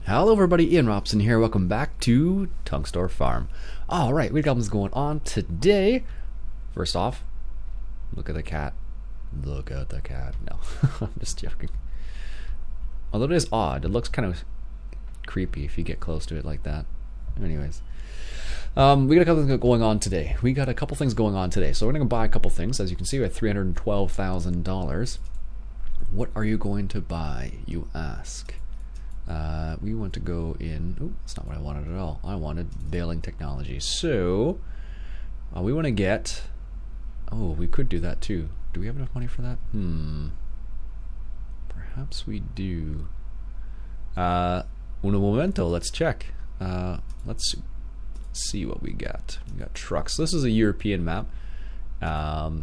Hello everybody, Iain Robson here. Welcome back to Tunxdorf Farm. Alright, we got what's going on today. First off, look at the cat. Look at the cat. No, I'm just joking. Although it is odd, it looks kind of creepy if you get close to it like that. Anyways, we got a couple things going on today. So we're going to buy a couple things. As you can see, we have $312,000. What are you going to buy, you ask? We want to go in. Oh, that's not what I wanted at all. I wanted baling technology. So we want to get. Oh, we could do that too. Do we have enough money for that? Perhaps we do. Un momento. Let's check. Let's see what we got. We got trucks. This is a European map.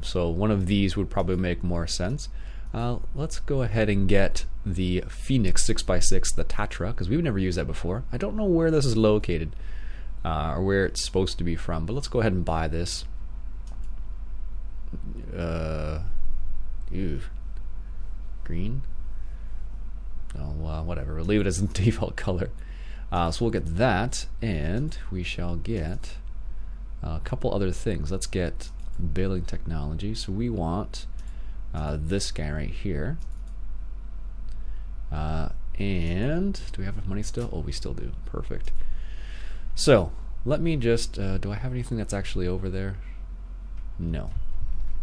So one of these would probably make more sense. Let's go ahead and get the Phoenix 6x6, the Tatra, because we've never used that before. I don't know where this is located or where it's supposed to be from, but let's go ahead and buy this. Green? Oh, whatever. We'll leave it as the default color. So we'll get that, and we shall get a couple other things. Let's get baling technology. So we want this guy right here. And do we have enough money still? Oh, we still do. Perfect. So let me just do I have anything that's actually over there? No.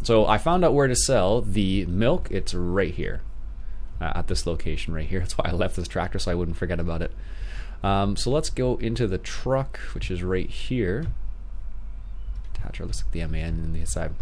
So I found out where to sell the milk. It's right here at this location right here. That's why I left this tractor, so I wouldn't forget about it. So let's go into the truck, which is right here. Tatra looks like the MAN in the side.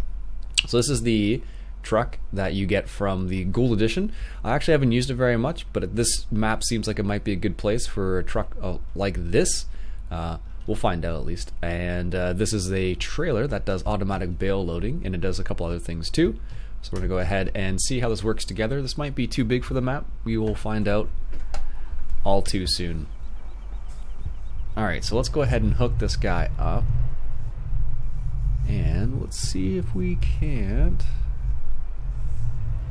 So this is the truck that you get from the Gold Edition. I actually haven't used it very much, but this map seems like it might be a good place for a truck like this. We'll find out at least. And this is a trailer that does automatic bale loading, and it does a couple other things too. So we're going to go ahead and see how this works together. This might be too big for the map. We will find out all too soon. Alright, so let's go ahead and hook this guy up. And let's see if we can't.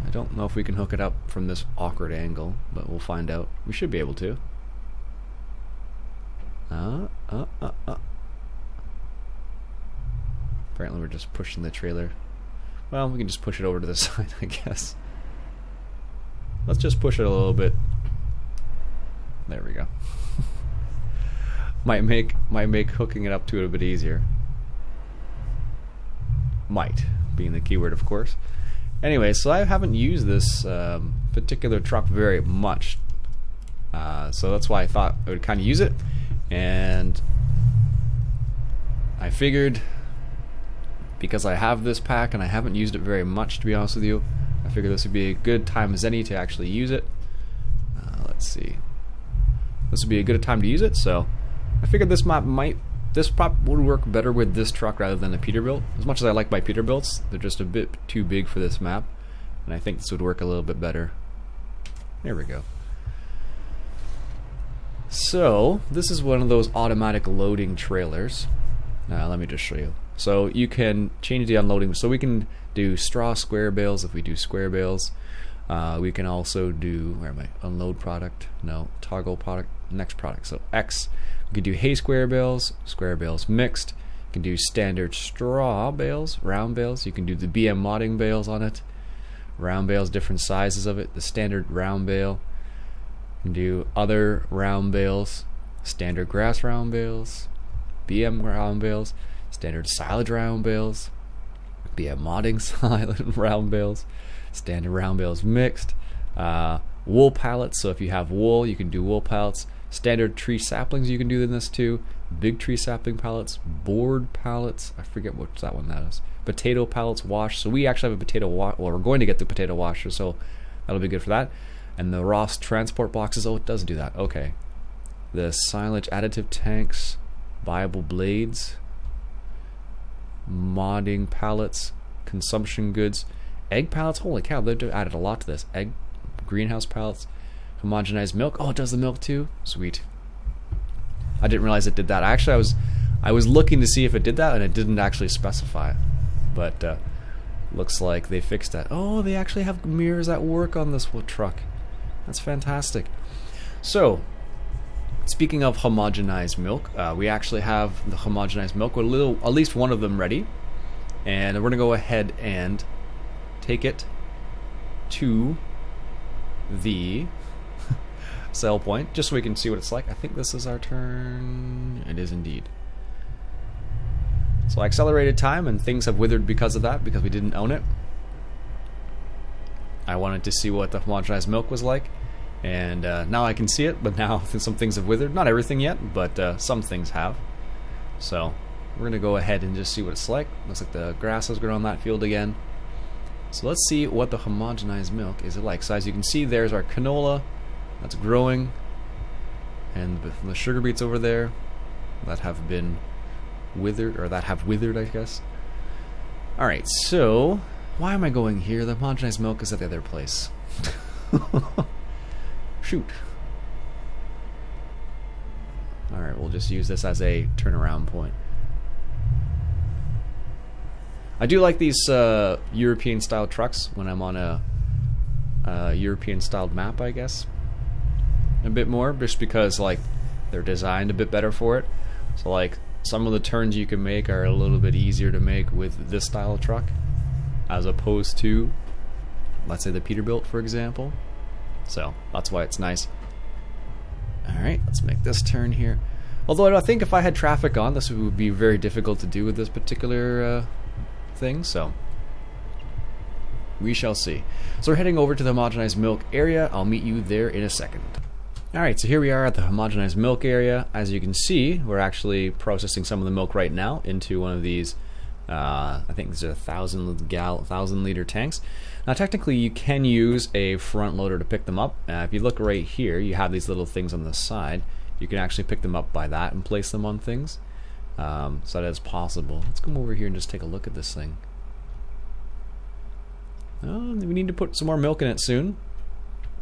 I don't know if we can hook it up from this awkward angle, but we'll find out. We should be able to. Apparently we're just pushing the trailer. Well, we can just push it over to the side, I guess. Let's just push it a little bit. There we go. might make hooking it up to it a bit easier. Might, being the keyword, of course. Anyway, so I haven't used this particular truck very much, so that's why I thought I would kind of use it, and I figured because I have this pack and I haven't used it very much, to be honest with you, I figured this would be a good time as any to actually use it. Let's see, this would be a good time to use it, so I figured this prop would work better with this truck rather than the Peterbilt. As much as I like my Peterbilts, they're just a bit too big for this map, and I think this would work a little bit better. There we go. So this is one of those automatic loading trailers. Let me just show you. So you can change the unloading, so we can do straw square bales if we do square bales. We can also do, where am I? Unload product, no, toggle product, next product, so X. You can do hay square bales mixed. You can do standard straw bales, round bales. You can do the BM modding bales on it. Round bales, different sizes of it. The standard round bale. You can do other round bales, standard grass round bales, BM round bales, standard silage round bales, BM modding silage round bales, standard round bales mixed. Wool pallets, so if you have wool, you can do wool pallets. Standard tree saplings you can do in this too. Big tree sapling pallets, board pallets, I forget what that one that is. Potato pallets washed, so we actually have a potato wash, well, we're going to get the potato washer, so that'll be good for that. And the Ross transport boxes, oh, it does do that, okay. The silage additive tanks, viable blades, modding pallets, consumption goods, egg pallets, holy cow, they've added a lot to this. Egg, greenhouse pallets, homogenized milk, oh, it does the milk too, sweet. I didn't realize it did that. Actually, I was looking to see if it did that, and it didn't actually specify, but looks like they fixed that. Oh, they actually have mirrors that work on this truck. That's fantastic. So speaking of homogenized milk, we actually have the homogenized milk with at least one of them ready, and we're gonna go ahead and take it to the sell point just so we can see what it's like. I think this is our turn. It is indeed. So I accelerated time and things have withered because of that, because we didn't own it. I wanted to see what the homogenized milk was like, and now I can see it, but now some things have withered. Not everything yet, but some things have. So we're gonna go ahead and just see what it's like. Looks like the grass has grown on that field again. So let's see what the homogenized milk is like. So as you can see, there's our canola that's growing, and the sugar beets over there that have been withered, or that have withered, I guess. Alright, so why am I going here? The homogenized milk is at the other place. Shoot. Alright, we'll just use this as a turnaround point. I do like these European style trucks when I'm on a European styled map, I guess. A bit more, just because like they're designed a bit better for it. So like some of the turns you can make are a little bit easier to make with this style of truck, as opposed to, let's say, the Peterbilt, for example. So that's why it's nice. Alright, let's make this turn here. Although I think if I had traffic on, this would be very difficult to do with this particular thing, so we shall see. So we're heading over to the homogenized milk area. I'll meet you there in a second. Alright, so here we are at the homogenized milk area. As you can see, we're actually processing some of the milk right now into one of these I think these are 1,000 liter tanks. Now technically you can use a front loader to pick them up. If you look right here, you have these little things on the side. You can actually pick them up by that and place them on things. So that is possible. Let's come over here and just take a look at this thing. Oh, we need to put some more milk in it soon.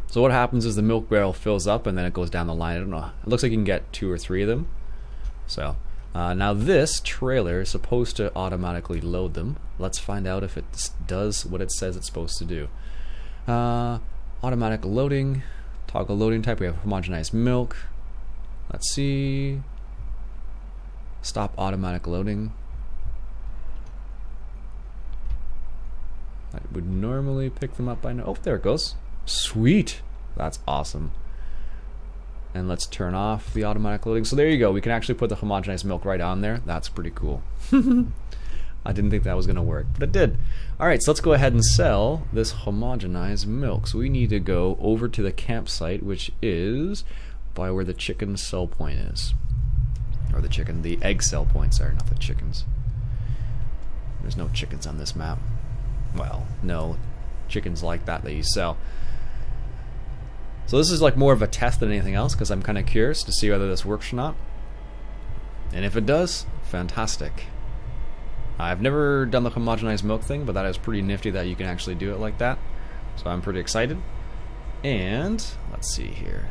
So what happens is the milk barrel fills up and then it goes down the line. I don't know. It looks like you can get 2 or 3 of them. So now this trailer is supposed to automatically load them. Let's find out if it does what it says it's supposed to do. Automatic loading, toggle loading type. We have homogenized milk. Let's see. Stop automatic loading. I would normally pick them up by now. Oh, there it goes. Sweet. That's awesome. And let's turn off the automatic loading. So there you go. We can actually put the homogenized milk right on there. That's pretty cool. I didn't think that was going to work, but it did. Alright, so let's go ahead and sell this homogenized milk. So we need to go over to the campsite, which is by where the chicken sell point is. Or the egg sell points are, not the chickens. There's no chickens on this map. Well, no chickens like that you sell. So this is like more of a test than anything else, because I'm kind of curious to see whether this works or not. And if it does, fantastic. I've never done the homogenized milk thing, but that is pretty nifty that you can actually do it like that. So I'm pretty excited. And let's see here.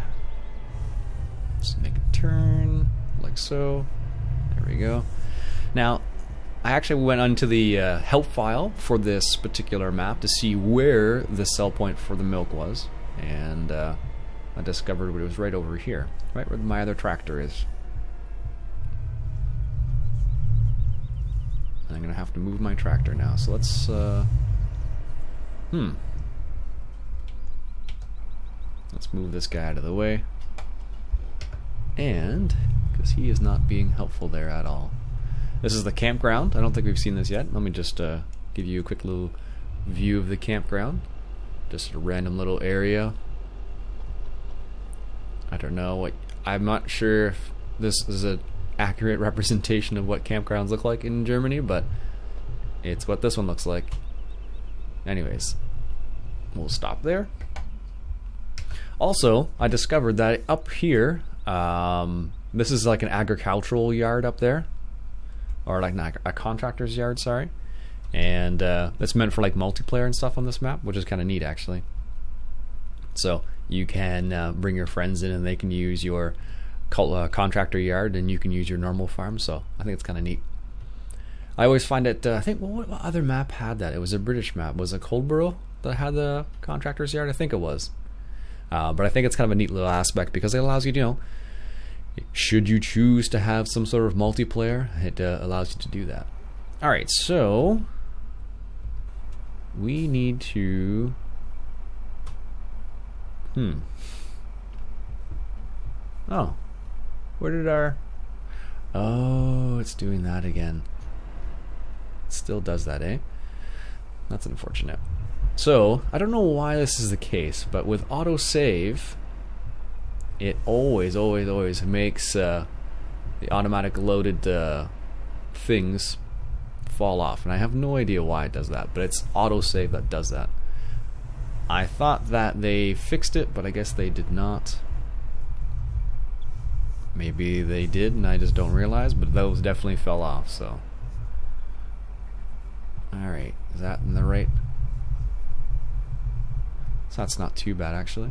Let's make a turn like so. There we go. Now, I actually went onto the help file for this particular map to see where the sell point for the milk was. And I discovered it was right over here, right where my other tractor is. I'm gonna have to move my tractor now, so let's let's move this guy out of the way, and because he is not being helpful there at all. This is the campground. I don't think we've seen this yet. Let me just give you a quick little view of the campground. Just a random little area. I don't know what, I'm not sure if this is an accurate representation of what campgrounds look like in Germany, but it's what this one looks like. Anyways, we'll stop there. Also, I discovered that up here, this is like an agricultural yard up there, or like a contractor's yard, sorry. And it's meant for like multiplayer and stuff on this map, which is kind of neat actually. So you can bring your friends in and they can use your contractor yard and you can use your normal farm, so I think it's kind of neat. I always find it, I think, well, what other map had that? It was a British map. Was it Coldborough that had the contractor's yard? I think it was. But I think it's kind of a neat little aspect because it allows you to, you know, should you choose to have some sort of multiplayer, it allows you to do that. Alright, so we need to oh, where did our... Oh, it's doing that again. It still does that, eh? That's unfortunate. So, I don't know why this is the case, but with autosave, it always makes the automatic loaded things fall off. And I have no idea why it does that, but it's autosave that does that. I thought that they fixed it, but I guess they did not. Maybe they did and I just don't realize, but those definitely fell off, so. Alright, is that in the right? So that's not too bad actually.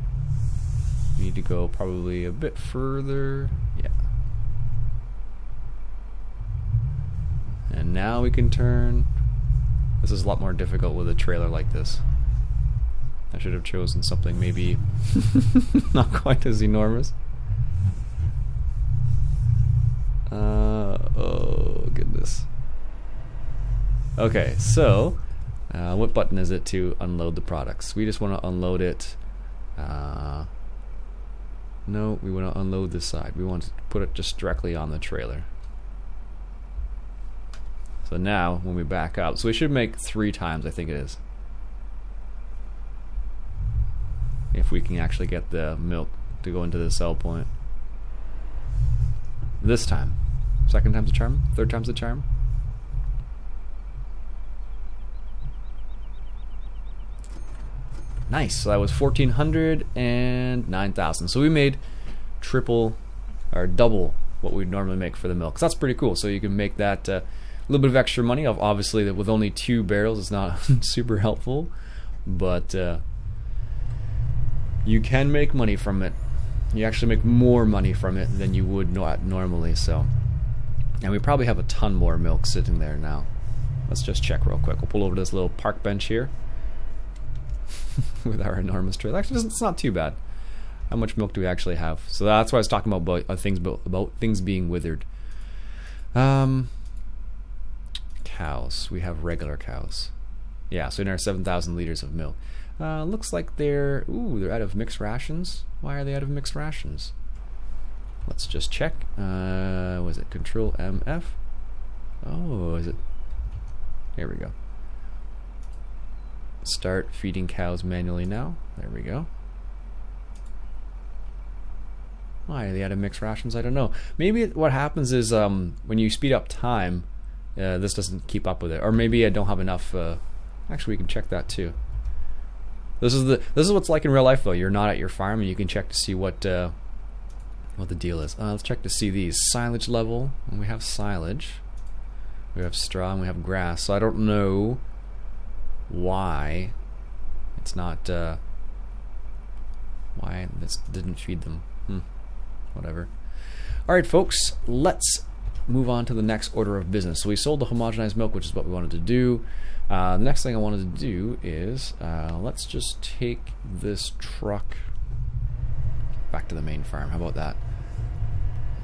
We need to go probably a bit further. Yeah. And now we can turn. This is a lot more difficult with a trailer like this. I should have chosen something maybe not quite as enormous. Oh goodness. Okay, so what button is it to unload the products? We just want to unload it. No, we want to unload this side. We want to put it just directly on the trailer. So now when we back up, so we should make 3 times, I think it is. If we can actually get the milk to go into the sell point. This time. 2nd time's the charm? 3rd time's the charm? Nice. So that was 1,400 and 9,000. So we made triple or double what we'd normally make for the milk. So that's pretty cool. So you can make that a little bit of extra money. Obviously, with only 2 barrels, it's not super helpful, but you can make money from it. You actually make more money from it than you would normally. So, and we probably have a ton more milk sitting there now. Let's just check real quick. We'll pull over to this little park bench here with our enormous trailer. Actually, it's not too bad. How much milk do we actually have? So that's why I was talking about things being withered. Cows. We have regular cows. Yeah, so in our 7,000 liters of milk. Looks like they're out of mixed rations. Why are they out of mixed rations? Let's just check. Was it Control MF? Oh, is it? Here we go. Start feeding cows manually now. There we go. Why are they out of mixed rations? I don't know. Maybe what happens is when you speed up time, this doesn't keep up with it, or maybe I don't have enough. Actually, we can check that too. This is what's like in real life though. You're not at your farm and you can check to see what the deal is. Let's check to see these silage level. And we have silage, we have straw, and we have grass. So I don't know why it's not why this didn't feed them. Whatever. Alright folks, let's move on to the next order of business. So we sold the homogenized milk, which is what we wanted to do. The next thing I wanted to do is let's just take this truck back to the main farm. How about that?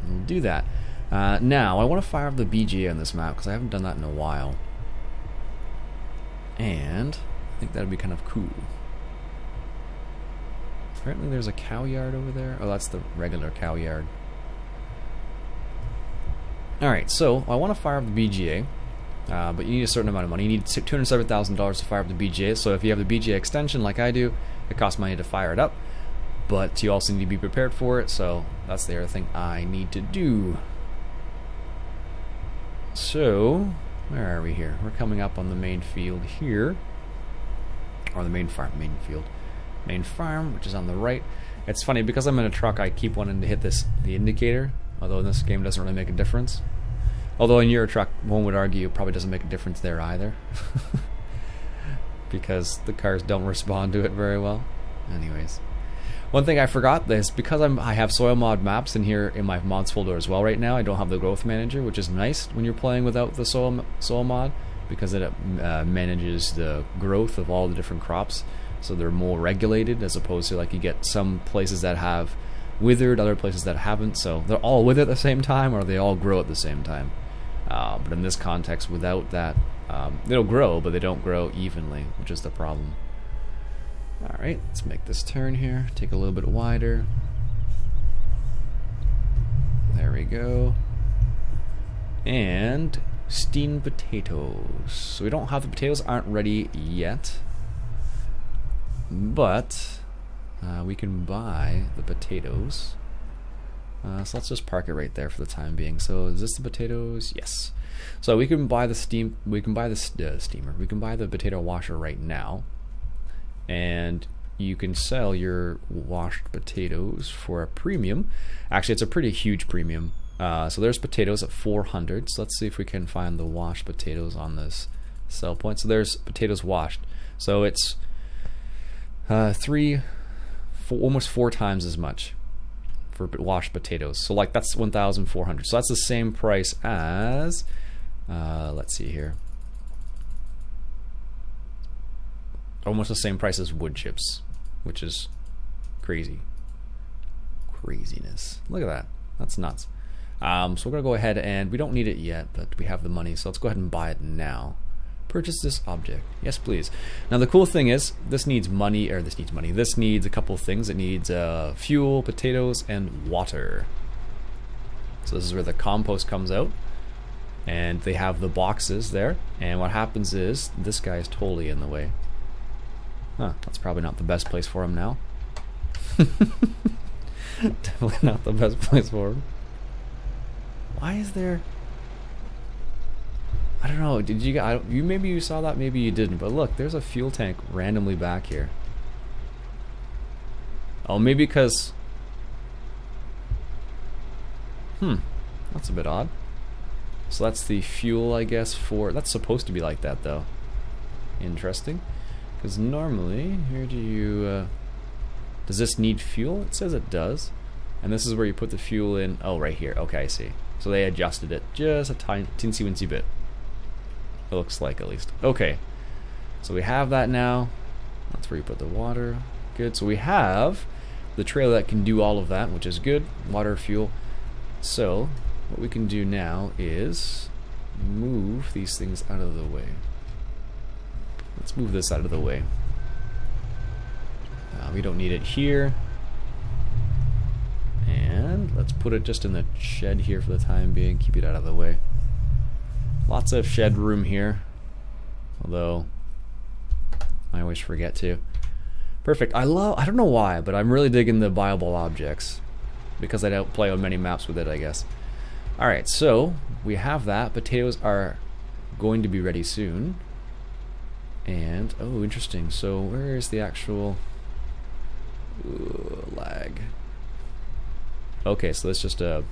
We'll do that. Now I want to fire up the BGA on this map because I haven't done that in a while, and I think that would be kind of cool. Apparently there's a cow yard over there. Oh, that's the regular cow yard. Alright, so I want to fire up the BGA, but you need a certain amount of money. You need $207,000 to fire up the BGA, so if you have the BGA extension like I do, it costs money to fire it up, but you also need to be prepared for it, so that's the other thing I need to do. So, where are we here? We're coming up on the main field here, or the main farm, main field. Main farm, which is on the right. It's funny because I'm in a truck, I keep wanting to hit the indicator, although in this game it doesn't really make a difference. Although in your truck, one would argue it probably doesn't make a difference there either, because the cars don't respond to it very well. Anyways, one thing I forgot is because I have soil mod maps in here in my mods folder as well right now. I don't have the growth manager, which is nice when you're playing without the soil mod, because it manages the growth of all the different crops. So they're more regulated, as opposed to like you get some places that have withered, other places that haven't. So they're all withered at the same time, or they all grow at the same time. But in this context, without that, they'll grow, but they don't grow evenly, which is the problem. Alright, let's make this turn here. Take a little bit wider. There we go. And steamed potatoes. So we don't have the potatoes, aren't ready yet. But we can buy the potatoes. So let's just park it right there for the time being. So is this the potatoes? Yes. So we can buy the steamer. We can buy the potato washer right now. And you can sell your washed potatoes for a premium. Actually, it's a pretty huge premium. So there's potatoes at 400. So let's see if we can find the washed potatoes on this sell point. So there's potatoes washed. So it's almost 4 times as much for washed potatoes. So like that's 1,400. So that's the same price as, let's see here. Almost the same price as wood chips, which is crazy. Craziness. Look at that. That's nuts. So we're gonna go ahead, and we don't need it yet, but we have the money, so let's go ahead and buy it now. Purchase this object. Yes, please. Now the cool thing is, this needs money, or this needs money. This needs a couple of things. It needs fuel, potatoes, and water. So this is where the compost comes out, and they have the boxes there. And what happens is, this guy is totally in the way. Huh, that's probably not the best place for him now. Definitely not the best place for him. Why is there... I don't know, did you guys... maybe you saw that, maybe you didn't, but look, there's a fuel tank randomly back here. Oh, maybe because... that's a bit odd. So that's the fuel, I guess, for... That's supposed to be like that, though. Interesting. Because normally, here do you... does this need fuel? It says it does. And this is where you put the fuel in. Oh, right here. Okay, I see. So they adjusted it just a teensy-weensy bit. It looks like, at least. Okay. So we have that now. That's where you put the water. Good. So we have the trailer that can do all of that, which is good. Water, fuel. So what we can do now is move these things out of the way. Let's move this out of the way. We don't need it here. And let's put it just in the shed here for the time being. Keep it out of the way. Lots of shed room here. Although, I always forget to. Perfect. I don't know why, but I'm really digging the buyable objects. Because I don't play on many maps with it, I guess. Alright, so we have that. Potatoes are going to be ready soon. And, oh, interesting. So where is the actual... Ooh, lag. Okay, so that's just a...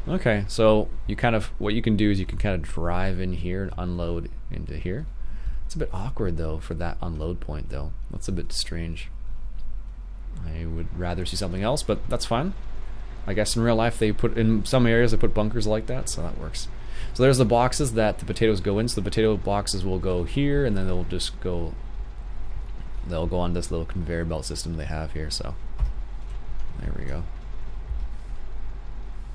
Okay, so you kind of... What you can do is you can kind of drive in here and unload into here. It's a bit awkward, though, for that unload point, though. That's a bit strange. I would rather see something else, but that's fine. I guess in real life they put... In some areas they put bunkers like that, so that works. So there's the boxes that the potatoes go in. So the potato boxes will go here, and then they'll just go... They'll go on this little conveyor belt system they have here, so... There we go.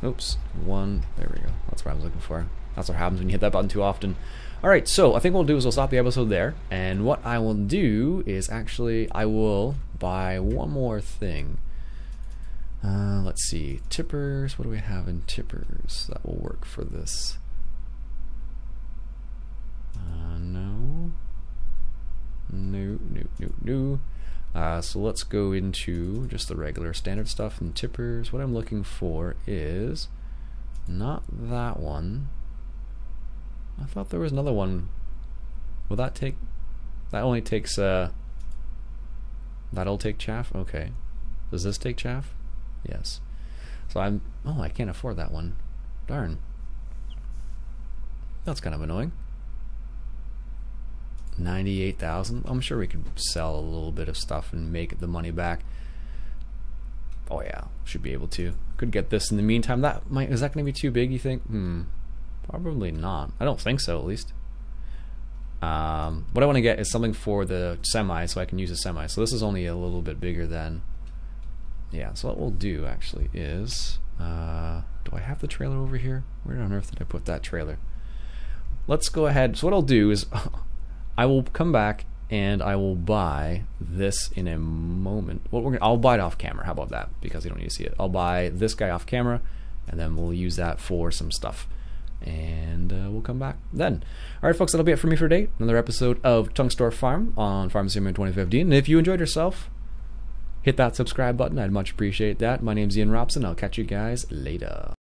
Oops. There we go. That's what I was looking for. That's what happens when you hit that button too often. Alright, so I think what we'll do is we'll stop the episode there. And what I will do is actually, I will buy one more thing. Let's see. Tippers. What do we have in tippers that will work for this? No. No. So let's go into just the regular standard stuff and tippers. What I'm looking for is not that one. I thought there was another one. Will that take... That only takes... That'll take chaff? Okay. Does this take chaff? Yes. So I'm... Oh, I can't afford that one. Darn. That's kind of annoying. 98,000. I'm sure we could sell a little bit of stuff and make the money back. Oh yeah, should be able to. Could get this in the meantime. Is that going to be too big, you think? Probably not. I don't think so, at least. What I want to get is something for the semi, so I can use a semi. So this is only a little bit bigger than Yeah, so what we'll do actually is, do I have the trailer over here? Where on earth did I put that trailer? Let's go ahead. So what I'll do is I will come back and I will buy this in a moment. I'll buy it off camera. How about that? Because you don't need to see it. I'll buy this guy off camera, and then we'll use that for some stuff. And we'll come back then. Alright folks, that'll be it for me for today. Another episode of Tunxdorf Farm on Farm Simulator 2015. And if you enjoyed yourself, hit that subscribe button. I'd much appreciate that. My name's Iain Robson. I'll catch you guys later.